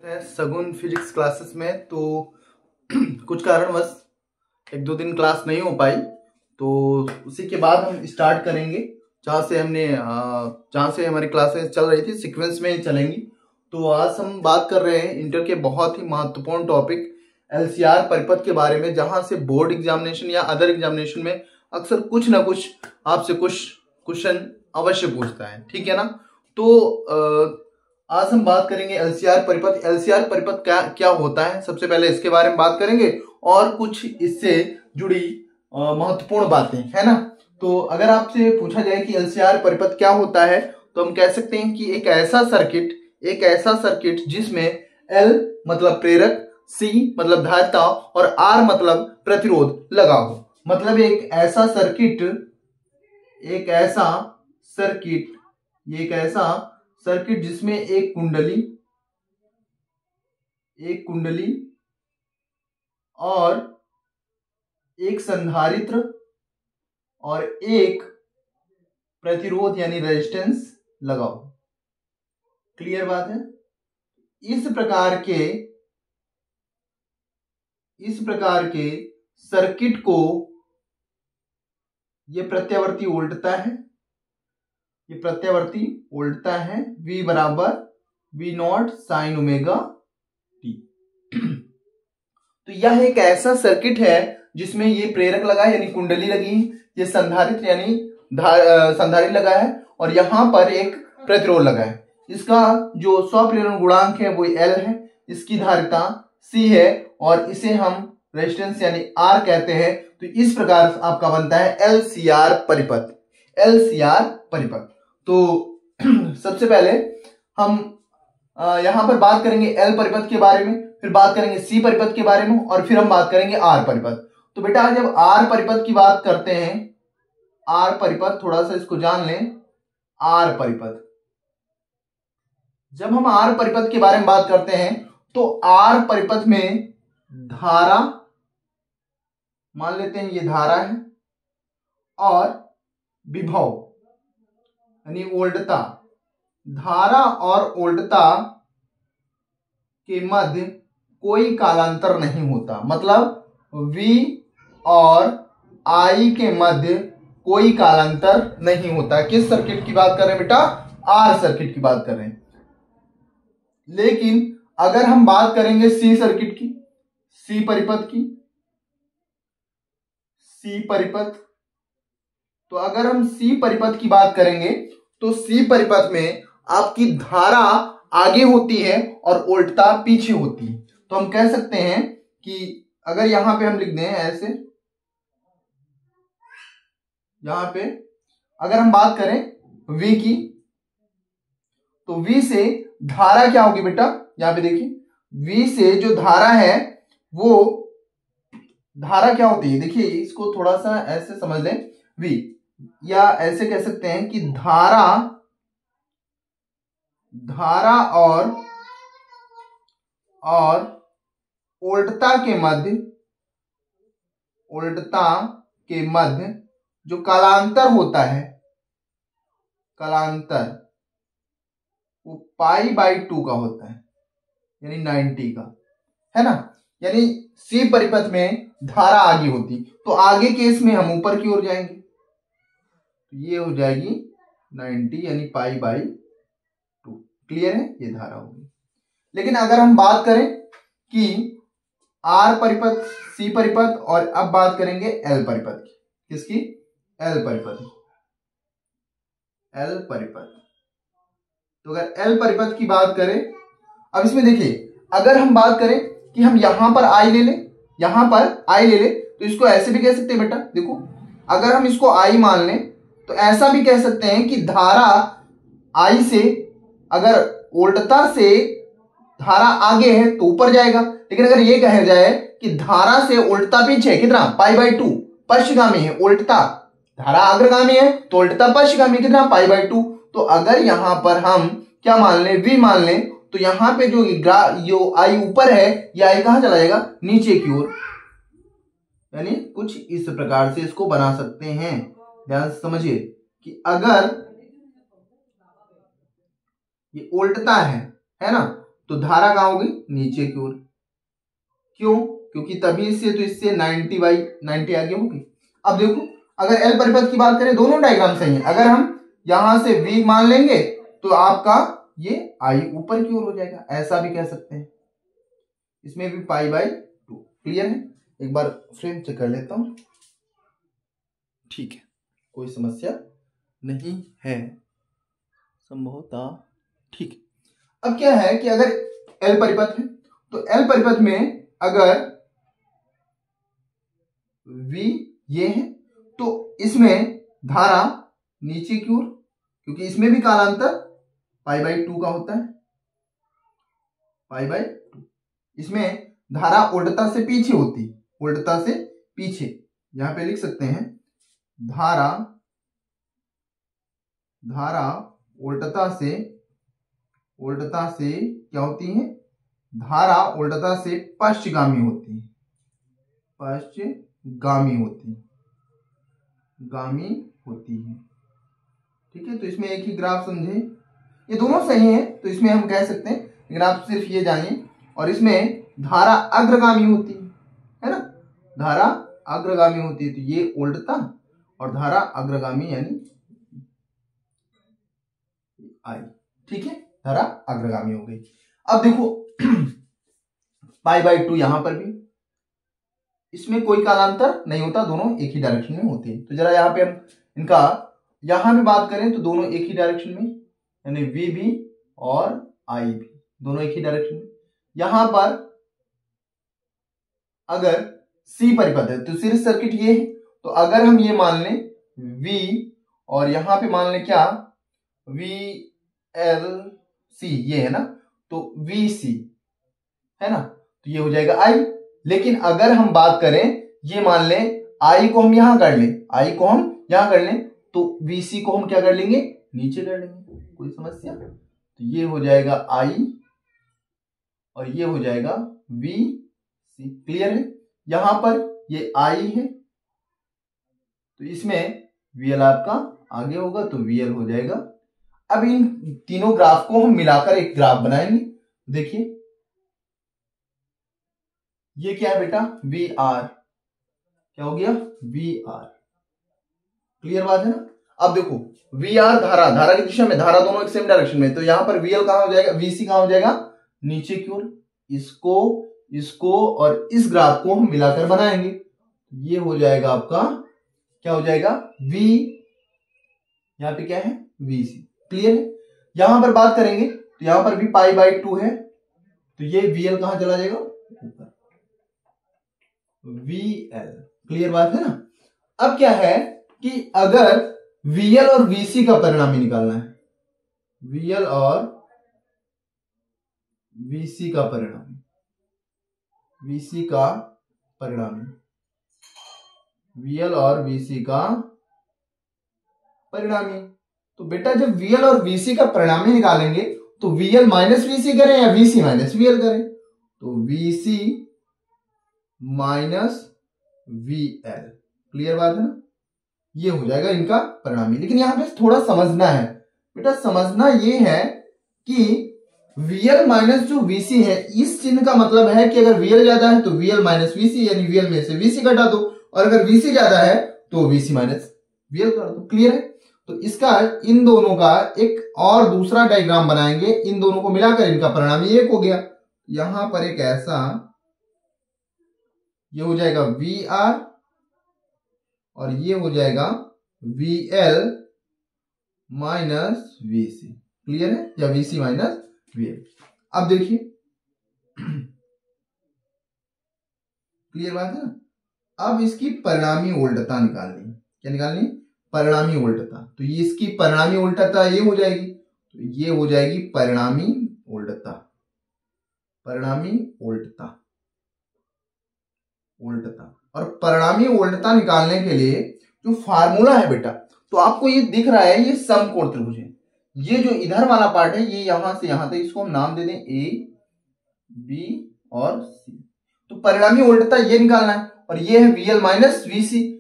सगुन physics classes में तो कुछ कारणवश एक दो दिन क्लास नहीं हो पाई, तो उसी के बाद हम स्टार्ट करेंगे जहाँ से हमारी क्लासेस चल रही थी सीक्वेंस में ही चलेंगी। तो आज हम बात कर रहे हैं इंटर के बहुत ही महत्वपूर्ण टॉपिक एलसीआर परिपथ के बारे में, जहाँ से बोर्ड एग्जामिनेशन या अदर एग्जामिनेशन में अक्सर कुछ ना कुछ आपसे कुछ क्वेश्चन अवश्य पूछता है, ठीक है ना। तो आज हम बात करेंगे एलसीआर परिपथ। एलसीआर परिपथ क्या होता है, सबसे पहले इसके बारे में बात करेंगे और कुछ इससे जुड़ी महत्वपूर्ण बातें, है ना। तो अगर आपसे पूछा जाए कि एलसीआर परिपथ क्या होता है, तो हम कह सकते हैं कि एक ऐसा सर्किट जिसमें एल मतलब प्रेरक, सी मतलब धारिता और आर मतलब प्रतिरोध लगा हो। मतलब एक ऐसा सर्किट जिसमें एक कुंडली और एक संधारित्र और एक प्रतिरोध यानी रेजिस्टेंस लगा हो। क्लियर बात है। इस प्रकार के सर्किट को ये प्रत्यावर्ती उल्टता है V बराबर V0 साइन ओमेगा टी। तो यह एक ऐसा सर्किट है जिसमें ये प्रेरक लगा है यानी कुंडली लगी, ये संधारित्र यानी संधारित्र लगा है और यहां पर एक प्रतिरोध लगा है। इसका जो स्वप्रेरण गुणांक है वो L है, इसकी धारिता C है और इसे हम रेजिस्टेंस यानी R कहते हैं। तो इस प्रकार आपका बनता है एलसीआर परिपथ। तो सबसे पहले हम यहां पर बात करेंगे L परिपथ के बारे में, फिर बात करेंगे C परिपथ के बारे में और फिर हम बात करेंगे R परिपथ। तो बेटा जब R परिपथ की बात करते हैं, R परिपथ थोड़ा सा इसको जान लें। R परिपथ, जब हम R परिपथ के बारे में बात करते हैं तो R परिपथ में धारा, मान लेते हैं ये धारा है, और विभव यानी वोल्टता, धारा और वोल्टता के मध्य कोई कालांतर नहीं होता। मतलब V और I के मध्य कोई कालांतर नहीं होता। किस सर्किट की बात कर रहे हैं बेटा? R सर्किट की बात कर रहे हैं। लेकिन अगर हम बात करेंगे C सर्किट की, C परिपथ, तो अगर हम C परिपथ की बात करेंगे तो C परिपथ में आपकी धारा आगे होती है और वोल्टता पीछे होती है। तो हम कह सकते हैं कि अगर यहां पे हम लिख दें ऐसे, यहां पे अगर हम बात करें V की, तो V से धारा क्या होगी बेटा? यहां पे देखिए V से जो धारा है वो धारा क्या होती है, देखिए इसको थोड़ा सा ऐसे समझ लें। V या ऐसे कह सकते हैं कि धारा और वोल्टता के मध्य जो कालांतर होता है, वो π/2 का होता है यानी 90 का, है ना। यानी C परिपथ में धारा आगे होती, तो आगे केस में हम ऊपर की ओर जाएंगे, ये हो जाएगी 90 यानी π/2। क्लियर है, ये धारा होगी। लेकिन अगर हम बात करें कि R परिपथ, C परिपथ और अब बात करेंगे L परिपथ की, किसकी? L परिपथ। तो अगर L परिपथ की बात करें, अब इसमें देखिए अगर हम बात करें कि हम यहां पर I ले ले, तो इसको ऐसे भी कह सकते हैं बेटा। देखो अगर हम इसको I मान लें तो ऐसा भी कह सकते हैं कि धारा I से, अगर वोल्टता से धारा आगे है तो ऊपर जाएगा। लेकिन अगर ये कहा जाए कि धारा से वोल्टता पीछे है, कितना? π/2, पश्चगामी है वोल्टता, धारा अग्रगामी है तो वोल्टता पश्चगामी, कितना? π/2। तो अगर यहां पर हम क्या मान लें? V मान लें, तो यहां पे जो I ऊपर है, ये I कहां चला जाएगा? नीचे की ओर। यानी कुछ इस प्रकार से इसको बना सकते हैं। ध्यान से समझिए कि अगर ये उल्टता है ना, तो धारा कहाँ होगी, नीचे की ओर। क्यों, क्योंकि तभी से तो इससे 90/90 आगे होगी। अब देखो अगर एल परिपथ की बात करें, दोनों डायग्राम सही है। अगर हम यहां से v मान लेंगे तो आपका ये i ऊपर की ओर हो जाएगा, ऐसा भी कह सकते हैं। इसमें भी π/2। क्लियर है? एक बार फ्रेम चेक कर लेता हूं। ठीक है, कोई समस्या नहीं है संभवतः। ठीक है, अब क्या है कि अगर एल परिपथ है तो एल परिपथ में अगर v ये है तो इसमें धारा नीचे की ओर, क्योंकि इसमें भी कालांतर π/2 का होता है, π/2। इसमें धारा उल्टता से पीछे होती, उल्टता से पीछे। यहां पे लिख सकते हैं धारा उल्टता से क्या होती है, धारा उल्टता से पश्चगामी होती है, पश्चगामी होती है। ठीक है, तो इसमें एक ही ग्राफ समझे, ये दोनों सही है तो इसमें हम कह सकते हैं, लेकिन आप सिर्फ ये जानिए। और इसमें धारा अग्रगामी होती है ना, धारा अग्रगामी होती है, तो ये उल्टता और धारा अग्रगामी यानी आई। ठीक है, धारा अग्रगामी हो गई। अब देखो π/2 यहां पर भी, इसमें कोई कालांतर नहीं होता, दोनों एक ही डायरेक्शन में होते हैं। तो जरा यहाँ पे हम इनका यहां भी बात करें तो दोनों एक ही डायरेक्शन में, यानी v भी और i भी दोनों एक ही डायरेक्शन में। यहां पर अगर C परिपथ है तो सीरीज सर्किट ये है, तो अगर हम ये मान लें V और यहां पे मान लें क्या VLC, ये है ना, तो VC है ना, तो ये हो जाएगा I। लेकिन अगर हम बात करें, ये मान लें I को हम यहां कर लें, तो VC को हम क्या कर लेंगे, नीचे कर लेंगे। कोई समस्या? तो ये हो जाएगा I और ये हो जाएगा VC। क्लियर है? यहां पर ये I है तो इसमें VL आपका आगे होगा, तो VL हो जाएगा। अब इन तीनों ग्राफ को हम मिलाकर एक ग्राफ बनाएंगे। देखिए ये क्या है बेटा, VR, क्या हो गया, VR। क्लियर बात है ना? अब देखो VR धारा की दिशा में, धारा दोनों एक सेम डायरेक्शन में, तो यहां पर VL कहां हो जाएगा, VC कहां हो जाएगा, नीचे की ओर। इसको और इस ग्राफ को हम मिलाकर बनाएंगे, ये हो जाएगा आपका, क्या हो जाएगा, V, यहां पे क्या है, VC। क्लियर है? यहां पर बात करेंगे तो यहां पर भी π/2 है, तो ये VL कहां चला जाएगा, ऊपर, VL। क्लियर बात है ना? अब क्या है कि अगर VL और VC का परिणामी निकालना है, VL और VC का परिणामी, VL और VC का परिणामी, तो बेटा जब VL और VC का परिणामी निकालेंगे तो VL माइनस VC करें या VC माइनस VL करें, तो VC माइनस VL। क्लियर बात है ना? ये हो जाएगा इनका परिणामी। लेकिन यहां पे थोड़ा समझना है बेटा, समझना ये है कि VL माइनस जो VC है, इस चिन्ह का मतलब है कि अगर VL ज्यादा है तो VL माइनस VC, यानी VL में से VC घटा दो, और अगर VC ज्यादा है तो VC माइनस VL कर दो। क्लियर है? तो इसका इन दोनों का एक और दूसरा डायग्राम बनाएंगे, इन दोनों को मिलाकर इनका परिणामी एक हो गया। यहां पर एक ऐसा, ये हो जाएगा VR और ये हो जाएगा VL माइनस VC। क्लियर है? या VC माइनस VL। अब देखिए क्लियर बात है ना? अब इसकी परिणामी उल्टता निकालनी। क्या निकालनी? परिणामी उल्टता। तो ये इसकी परिणामी उल्टता ये हो जाएगी, तो ये हो जाएगी परिणामी उल्टता, और परिणामी उल्टता निकालने के लिए जो फार्मूला है बेटा, तो आपको ये दिख रहा है, ये समकोण त्रिभुज है। ये जो इधर वाला पार्ट है, ये यहां से यहां तक, इसको हम नाम दे दें A, B और C। तो परिणामी उल्टता ये निकालना है, और ये है VL माइनस VC,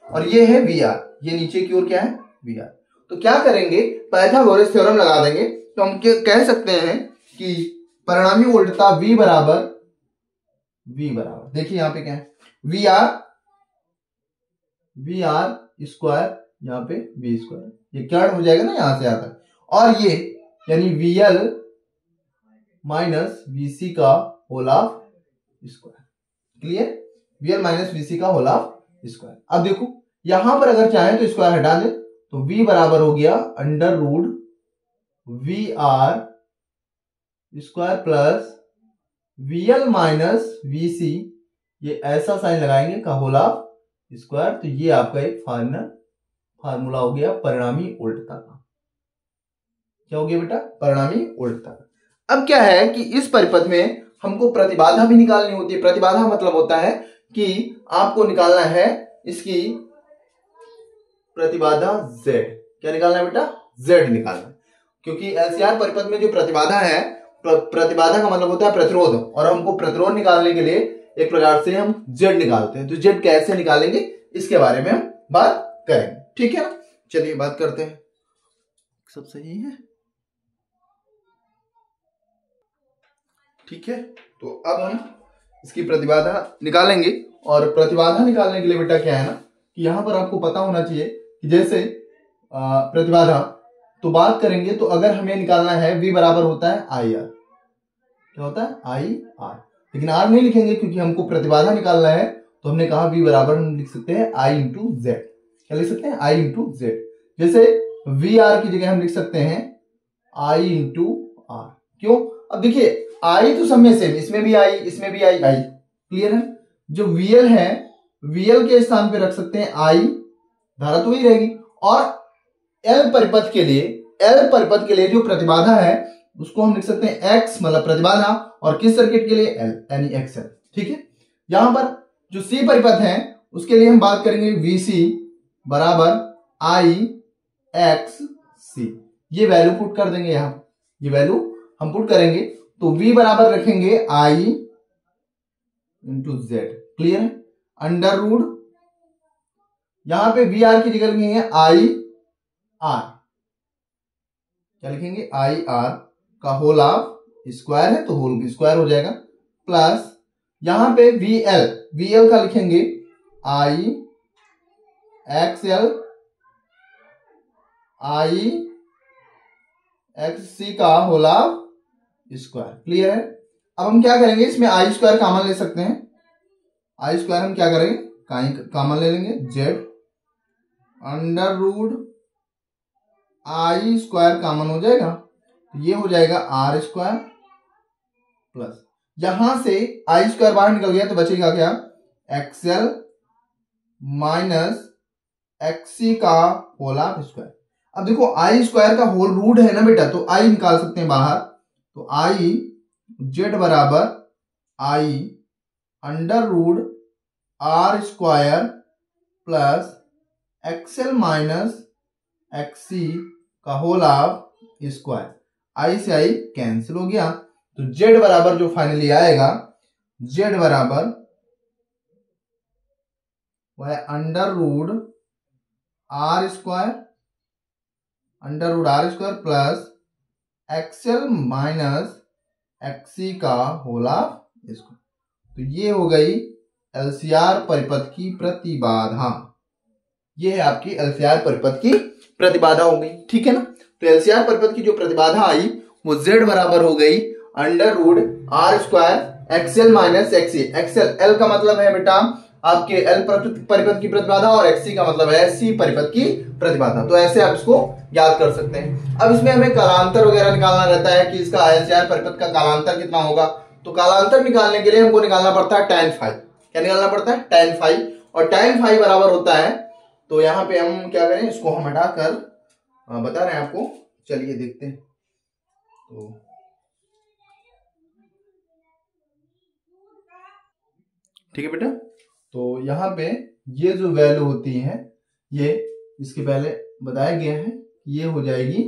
और ये है VR, ये नीचे की ओर क्या है, VR। तो क्या करेंगे, पाइथागोरस थ्योरम लगा देंगे। तो हम कह सकते हैं कि परिणामी वोल्टता V बराबर देखिए यहाँ पे क्या है, वी आर स्क्वायर, यहाँ पे V स्क्वायर, ये क्या हो जाएगा ना यहां से यहां तक, और ये यानी VL माइनस VC का whole of square. Clear, VL minus VC का होल ऑफ स्क्वायर। अब देखो यहां पर अगर चाहे तो स्क्वायर हटा दे, तो V बराबर हो गया under root VR square plus VL minus VC, ये ऐसा साइन लगाएंगे का होल ऑफ स्क्वायर। तो ये आपका एक फार्मूला हो गया परिणामी वोल्टता का। क्या हो गया बेटा, परिणामी वोल्टता। अब क्या है कि इस परिपथ में हमको प्रतिबाधा भी निकालनी होती है। प्रतिबाधा मतलब होता है कि आपको निकालना है इसकी प्रतिबाधा Z। क्या निकालना है बेटा, Z निकालना है, क्योंकि एलसीआर परिपथ में जो प्रतिबाधा है, प्रतिबाधा का मतलब होता है प्रतिरोध, और हमको प्रतिरोध निकालने के लिए एक प्रकार से हम Z निकालते हैं। तो Z कैसे निकालेंगे इसके बारे में हम बात करेंगे, ठीक है ना। चलिए बात करते हैं, सब सही है, ठीक है। तो अब हम इसकी प्रतिबाधा निकालेंगे, और प्रतिबाधा निकालने के लिए बेटा क्या है ना कि यहां पर आपको पता होना चाहिए कि जैसे प्रतिबाधा तो बात करेंगे, तो अगर हमें निकालना है V बराबर होता है IR, क्या होता है IR, लेकिन R नहीं लिखेंगे क्योंकि हमको प्रतिबाधा निकालना है। तो हमने कहा V बराबर हम लिख सकते हैं I इंटू Z। क्या लिख सकते हैं, I इंटू Z। जैसे VR की जगह हम लिख सकते हैं I इंटू R। क्यों, अब देखिए I तो सब में सेम, इसमें भी I, इसमें भी I। क्लियर है, जो VL है VL के स्थान पे रख सकते हैं I, धारा तो वही रहेगी। और L परिपथ के लिए जो प्रतिबाधा है उसको हम लिख सकते हैं X, मतलब प्रतिबाधा, और किस सर्किट के लिए L यानी XL, ठीक है। यहां पर जो C परिपथ है उसके लिए हम बात करेंगे VC बराबर I X C। ये वैल्यू पुट कर देंगे, यहां ये वैल्यू हम पुट करेंगे, तो V बराबर रखेंगे I इंटू Z। क्लियर है, अंडर रूट यहां पे VR की जगह लिखेंगे I R। क्या लिखेंगे, I R का होल ऑफ स्क्वायर है तो होल स्क्वायर हो जाएगा, प्लस यहां पे VL का लिखेंगे I XL I XC का होल ऑफ स्क्वायर। क्लियर है, अब हम क्या करेंगे, इसमें I स्क्वायर कॉमन ले सकते हैं। I स्क्वायर हम क्या करेंगे, कॉमन ले लेंगे, Z under root I square common हो जाएगा, ये हो जाएगा R स्क्वायर प्लस यहां से I स्क्वायर बाहर निकल गया तो बचेगा क्या, XL माइनस XC का होल ऑफ स्क्वायर। अब देखो I स्क्वायर का होल रूट है ना बेटा, तो I निकाल सकते हैं बाहर, तो I Z बराबर I under root R square plus XL minus XC का होल ऑफ स्क्वायर। I से I कैंसिल हो गया, तो Z बराबर जो फाइनली आएगा, Z बराबर वह under root R square plus XL minus XC का होल ऑफ स्क्वायर। तो ये हो गई एलसीआर परिपथ की प्रतिबाधा। ये है आपकी एलसीआर परिपथ की प्रतिबाधा हो गई, ठीक है ना। तो एलसीआर परिपथ की जो प्रतिबाधा आई वो Z बराबर हो गई under root R square XL minus XC। XL L का मतलब है बेटा आपके L परिपथ की प्रतिबाधा, और XC का मतलब है C परिपथ की प्रतिबाधा। तो ऐसे आप इसको याद कर सकते हैं। अब इसमें हमें कालांतर वगैरह निकालना रहता है कि इसका एलसीआर परिपथ का कालांतर कितना होगा। तो कालांतर निकालने के लिए हमको निकालना पड़ता है tan फाई। क्या निकालना पड़ता है, tan फाई, और tan फाई बराबर होता है, तो यहाँ पे हम क्या करें, इसको हम हटाकर बता रहे हैं आपको, चलिए देखते हैं। तो ठीक है बेटा, तो यहाँ पे ये जो वैल्यू होती है, ये इसके पहले बताया गया है, ये हो जाएगी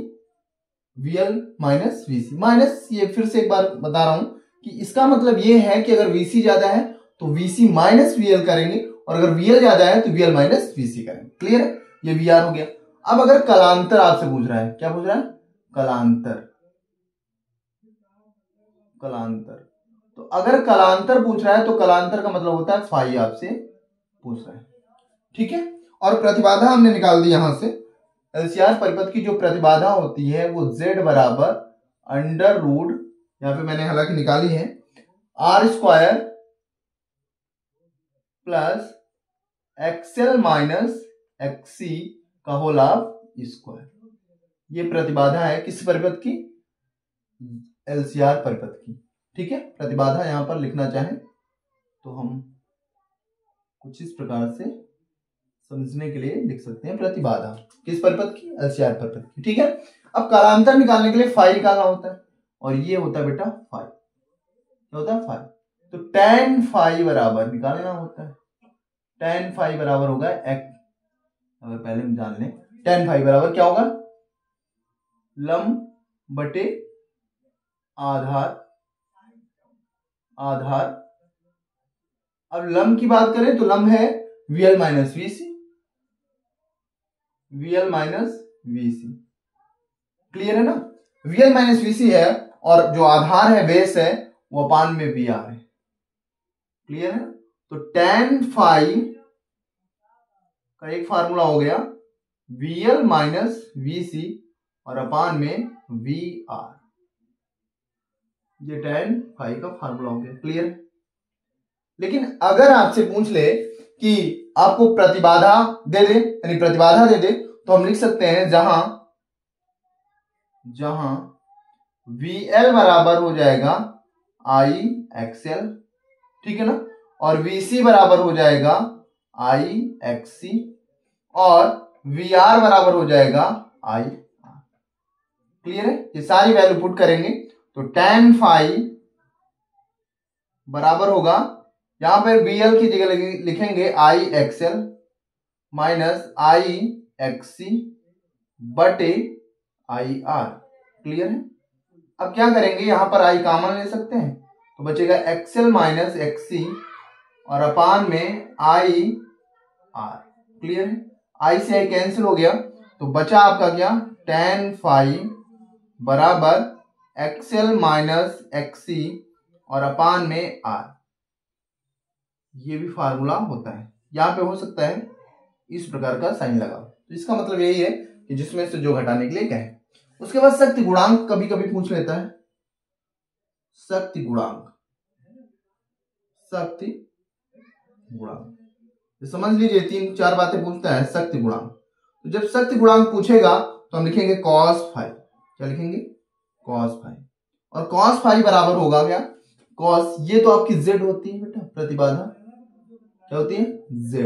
VL माइनस VC माइनस, ये फिर से एक बार बता रहा हूं कि इसका मतलब ये है कि अगर VC ज्यादा है तो VC माइनस VL करेंगे, और अगर VL ज्यादा है तो VL माइनस VC करेंगे। क्लियर है, ये VR हो गया। अब अगर कलांतर आपसे पूछ रहा है, क्या पूछ रहा है? कलांतर। कलांतर, तो अगर कलांतर पूछ रहा है तो कलांतर का मतलब होता है फाई आपसे पूछ रहा है, ठीक है। और प्रतिबाधा हमने निकाल दी यहां से। एलसीआर परिपथ की जो प्रतिबाधा होती है वो Z बराबर अंडर रूट, यहां पे मैंने हालांकि निकाली है, R square plus XL minus XC का होल ऑफ स्क्वायर। ये प्रतिबाधा है किस परिपथ की? एलसीआर परिपथ की, ठीक है। प्रतिबाधा यहां पर लिखना चाहें तो हम कुछ इस प्रकार से समझने के लिए लिख सकते हैं, प्रतिबाधा किस परिपथ की? एलसीआर परिपथ की, ठीक है। अब कालांतर निकालने के लिए फाई निकालना होता है, और ये होता है बेटा फाई, क्या होता है? फाई। तो tan फाई बराबर निकालना होता है, tan फाई बराबर होगा एक्स, अगर पहले हम जान लें, tan फाई बराबर क्या होगा? लंब बटे आधार। आधार, अब लंब की बात करें तो लंब है VL minus VC, VL minus VC, clear है ना? VL माइनस VC है, और जो आधार है, बेस है, वो अपान में VR है, क्लियर है? तो tan फाई का एक फार्मूला हो गया VL माइनस VC और अपान में VR, ये tan फाई का फार्मूला हो गया, क्लियर है? लेकिन अगर आपसे पूछ ले कि आपको प्रतिबाधा दे दे, यानी प्रतिबाधा दे दे, तो हम लिख सकते हैं जहां VL बराबर हो जाएगा I XL, ठीक है ना, और VC बराबर हो जाएगा I XC, और VR बराबर हो जाएगा I R, क्लियर है? ये सारी वैल्यू पुट करेंगे तो tan फाई बराबर होगा, यहां पर VL की जगह लिखेंगे I XL minus I XC बटे I R, क्लियर है? अब क्या करेंगे, यहां पर I कॉमन ले सकते हैं, तो बचेगा XL माइनस XC और अपान में I R, क्लियर है? I से I कैंसिल हो गया, तो बचा आपका क्या? tan फाई बराबर XL माइनस XC और अपान में R, ये भी फार्मूला होता है। यहां पे हो सकता है इस प्रकार का साइन लगा, तो इसका मतलब यही है कि जिसमें से जो घटाने के लिए कहें। उसके बाद शक्ति गुणांक कभी कभी पूछ लेता है, शक्ति गुणांक। शक्ति गुणांक समझ लीजिए, 3-4 बातें पूछता है शक्ति गुणांक। तो जब शक्ति गुणांक पूछेगा तो हम लिखेंगे cos फाई, क्या लिखेंगे? cos फाई, और cos फाई बराबर होगा क्या? cos, ये तो आपकी z होती है बेटा, प्रतिबाधा क्या होती है? z।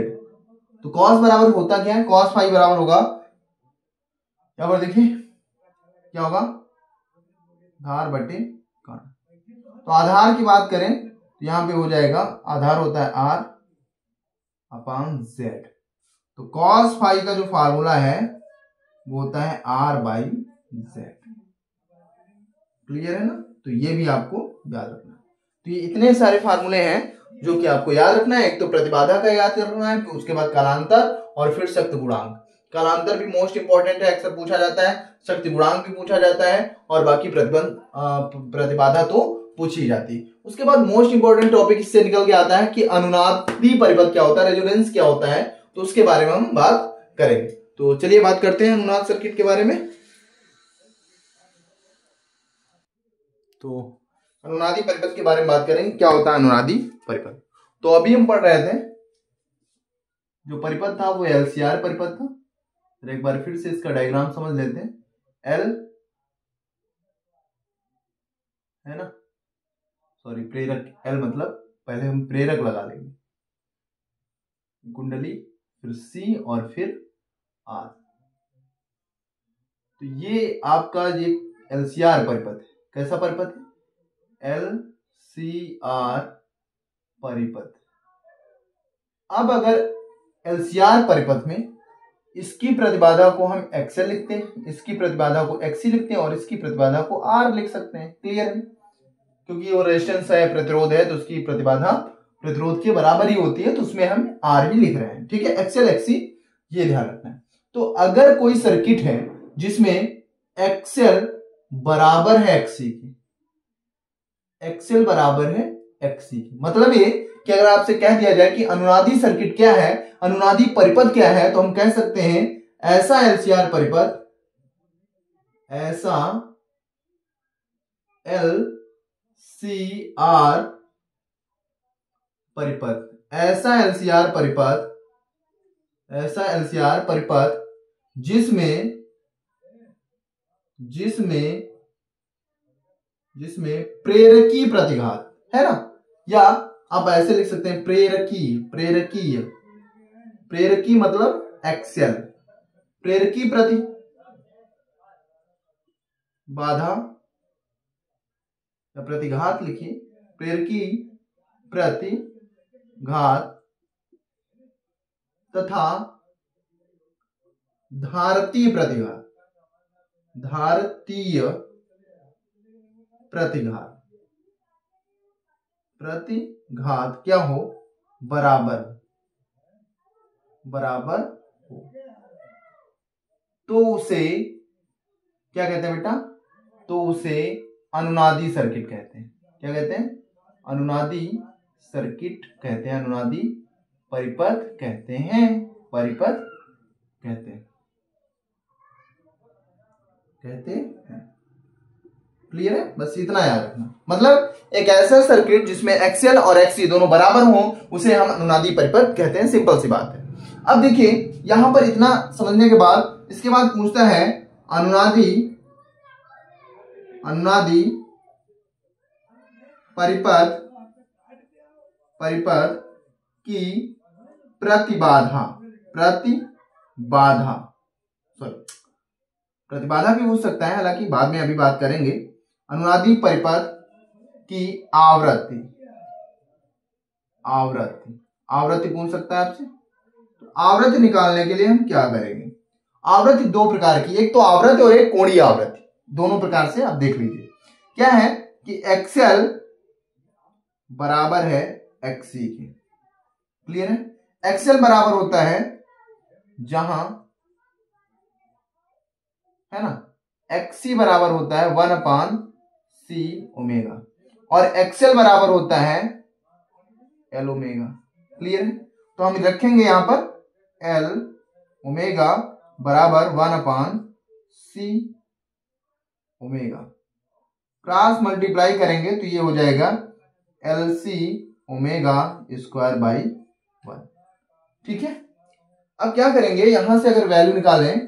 तो cos बराबर होता क्या है? cos फाई बराबर होगा, यहां पर देखिए क्या होगा? आधार बटे काण। तो आधार की बात करें तो यहां पे हो जाएगा, आधार होता है R अपान Z। तो cos फाई का जो फार्मूला है वो होता है R बाई Z, क्लियर है ना? तो ये भी आपको याद रखना है। तो ये इतने सारे फार्मूले हैं जो कि आपको याद रखना है। एक तो प्रतिबाधा का याद रखना है, उसके बाद कालांतर, और फिर शक्ति गुणांक। कालांतर भी मोस्ट इंपॉर्टेंट है, अक्सर पूछा जाता है, शक्ति गुणांक भी पूछा जाता है, और बाकी प्रतिबाधा तो पूछी जाती है। उसके बाद मोस्ट इंपॉर्टेंट टॉपिक इससे निकल के आता है कि अनुनादी परिपथ क्या होता है, रेजोनेंस क्या होता है, तो उसके बारे में हम बात करेंगे। तो चलिए बात करते हैं अनुनाद सर्किट के बारे में। तो अनुनादी परिपथ के बारे में बात करेंगे, क्या होता है अनुनादी परिपथ। तो अभी हम पढ़ रहे थे, जो परिपथ था वो एलसीआर परिपथ था। फिर एक बार फिर से इसका डायग्राम समझ लेते हैं। एल है ना, सॉरी प्रेरक, एल मतलब पहले हम प्रेरक लगा लेंगे, कुंडली, फिर सी और फिर आर। तो ये आपका ये एलसीआर परिपथ है। कैसा परिपथ है? एलसीआर परिपथ। अब अगर एलसीआर परिपथ में इसकी प्रतिबाधा को हम XL लिखते हैं, इसकी प्रतिबाधा को XC लिखते हैं, और इसकी प्रतिबाधा को R लिख सकते हैं, क्लियर है? क्योंकि वो रेजिस्टेंस है, प्रतिरोध है, तो उसकी प्रतिबाधा प्रतिरोध के बराबर ही होती है, तो उसमें हम R ही लिख रहे हैं, ठीक है? XL XC ये ध्यान रखना है। तो अगर कोई सर्किट है जिसमें एक्सएल बराबर है एक्सी के, एक्सएल बराबर है एक्सी के, मतलब ये कि अगर आपसे कह दिया जाए कि अनुनादी सर्किट क्या है, अनुनादी परिपथ क्या है, तो हम कह सकते हैं ऐसा एलसीआर परिपथ, ऐसा एलसीआर परिपथ, ऐसा एलसीआर परिपथ, ऐसा एलसीआर परिपथ जिसमें प्रेरकी प्रतिघात है ना, या आप ऐसे लिख सकते हैं प्रेरकी मतलब एक्सएल, प्रेरकी प्रति बाधा या प्रतिघात लिखिए, प्रेरकी प्रतिघात तथा धारतीय प्रतिघात, धारतीय प्रतिघात क्या हो, बराबर हो, तो उसे क्या कहते हैं बेटा, तो उसे अनुनादी सर्किट कहते हैं। क्या कहते हैं? अनुनादी सर्किट कहते हैं, अनुनादी परिपथ कहते हैं, परिपथ कहते हैं। क्लियर है? बस इतना याद रखना। मतलब एक ऐसा सर्किट जिसमें एक्सएल और एक्सी दोनों बराबर हो उसे हम अनुनादी परिपथ कहते हैं। सिंपल सी बात है। अब देखिए यहां पर इतना समझने के बाद इसके बाद पूछता है अनुनादी परिपथ की प्रतिबाधा भी पूछ सकता है, हालांकि बाद में अभी बात करेंगे। अनुनादी परिपथ की आवृत्ति पूछ सकता है आपसे। तो आवृत्ति निकालने के लिए हम क्या करेंगे? आवृत्ति दो प्रकार की, एक तो आवृत्ति और एक कोणीय आवृत्ति, दोनों प्रकार से आप देख लीजिए। क्या है कि एक्सएल बराबर है एक्सी के, क्लियर है? एक्सएल बराबर होता है जहां, है ना, एक्सी बराबर होता है 1/c ओमेगा और एक्सएल बराबर होता है एल ओमेगा, क्लियर है? तो हम रखेंगे यहां पर एल ओमेगा बराबर 1/c ओमेगा, क्रॉस मल्टीप्लाई करेंगे तो ये हो जाएगा LC ओमेगा स्क्वायर बाई 1। ठीक है, अब क्या करेंगे, यहां से अगर वैल्यू निकालें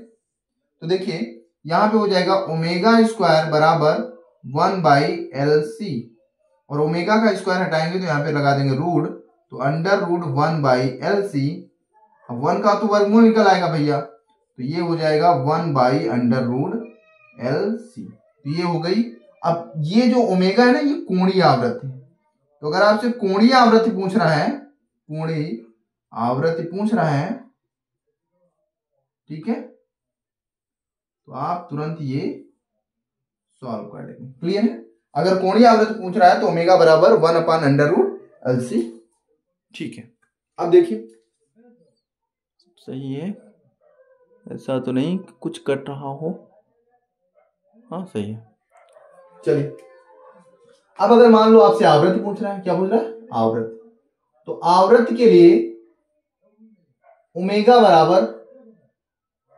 तो देखिए यहां पे हो जाएगा ओमेगा स्क्वायर बराबर 1/LC और ओमेगा का स्क्वायर हटाएंगे तो यहां पे लगा देंगे रूट, तो अंडर रूट 1/LC। अब 1 का तो वर्गमूल निकल आएगा भैया, तो ये हो जाएगा 1/√LC। तो ये हो गई। अब ये जो ओमेगा है ना, ये कोणीय आवृत्ति, तो अगर आपसे कोणीय आवृत्ति पूछ रहा है, ठीक है, तो आप तुरंत ये सॉल्व कर लेंगे। क्लियर है? अगर कोणीय आवृत्ति पूछ रहा है तो ओमेगा बराबर 1/√LC। ठीक है, अब देखिए सही है, ऐसा तो नहीं कुछ कट रहा हो। हाँ सही है। चलिए अब अगर मान लो आपसे आवृत्ति पूछ रहा है, क्या पूछ रहा है? आवृत्ति। तो आवृत्ति के लिए ओमेगा बराबर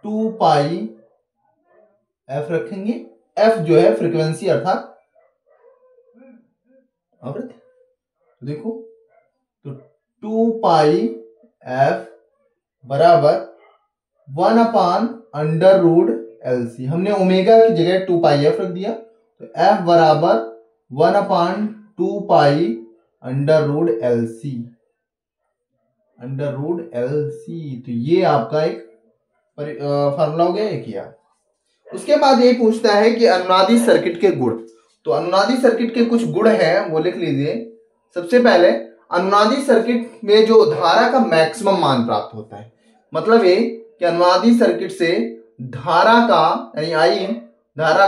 2π f रखेंगे। f जो है फ्रीक्वेंसी अर्थात आवृत्ति, तो देखो तो 2πf बराबर 1/√LC। हमने ओमेगा की जगह 2πf रख दिया, तो f बराबर 1/2π√LC, तो ये आपका एक फार्मूला हो गया एक ही। उसके बाद ये पूछता है कि अनुनादी सर्किट के गुण। तो अनुनादी सर्किट के कुछ गुण हैं, वो लिख लीजिए। सबसे पहले अनुनादी सर्किट में जो धारा का मैक्सिमम मान प्राप्त होता है, मतलब ये कि अनुनादी सर्किट से धारा का यानी आई धारा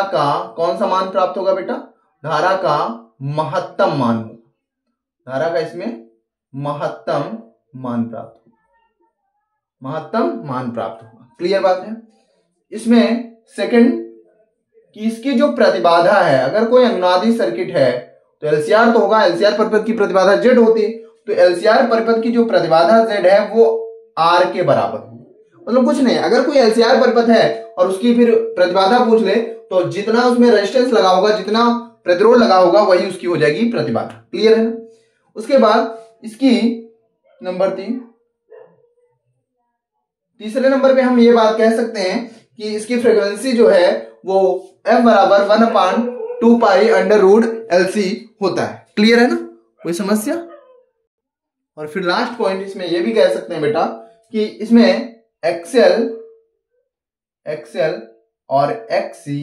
का कौन सा मान प्राप्त होगा बेटा? धारा का महत्तम मान होगा, धारा का इसमें महत्तम मान प्राप्त होगा। महत्तम मान प्राप्त होगा। क्लियर बात है। इसमें सेकंड कि इसकी जो प्रतिबाधा है, अगर कोई अनुनादी सर्किट है तो एलसीआर तो होगा, एलसीआर परिपथ की प्रतिबाधा जेड होती है, तो एलसीआर परिपथ की जो प्रतिबाधा जेड है वो आर के बराबर होगी। मतलब कुछ नहीं, अगर कोई एलसीआर परिपथ है और उसकी फिर प्रतिबाधा पूछ ले तो जितना उसमें रेजिस्टेंस लगा होगा, जितना प्रतिरोध लगा होगा, वही उसकी हो जाएगी प्रतिबाधा। क्लियर है ना। उसके बाद इसकी नंबर 3, तीसरे नंबर पे हम ये बात कह सकते हैं कि इसकी फ्रीक्वेंसी जो है वो f बराबर 1/2 पाई अंडर रूट LC होता है। क्लियर है ना, कोई समस्या। और फिर लास्ट पॉइंट इसमें ये भी कह सकते हैं बेटा कि इसमें XL और XC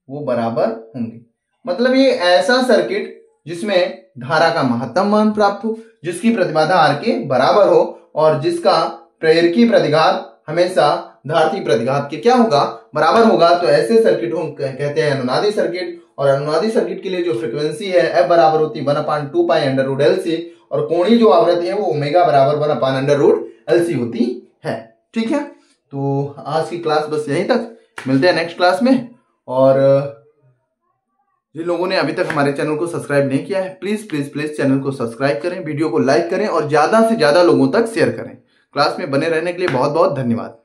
वो बराबर होंगे। मतलब ये ऐसा सर्किट जिसमें धारा का महत्तम मान प्राप्त हो, जिसकी प्रतिबाधा R के बराबर हो और जिसका प्रेरकी प्रतिघात हमेशा धारती प्रतिघात के क्या होगा, बराबर होगा, तो ऐसे सर्किट हम कहते हैं अनुनादी सर्किट। और अनुनादी सर्किट के लिए जो फ्रीक्वेंसी है F बराबर होती है 1/2 पाई अंडर रूट LC, और कोणीय जो आवृत्ति है वो ओमेगा बराबर 1 अंडर रूट LC होती है। ठीक है, तो आज की क्लास बस यहीं तक, मिलते हैं नेक्स्ट क्लास में। और जिन लोगों ने अभी तक हमारे चैनल को सब्सक्राइब नहीं किया है, प्लीज प्लीज प्लीज चैनल को सब्सक्राइब करें, वीडियो को लाइक करें और ज्यादा से ज्यादा लोगों तक शेयर करें। क्लास में बने रहने के लिए बहुत बहुत धन्यवाद।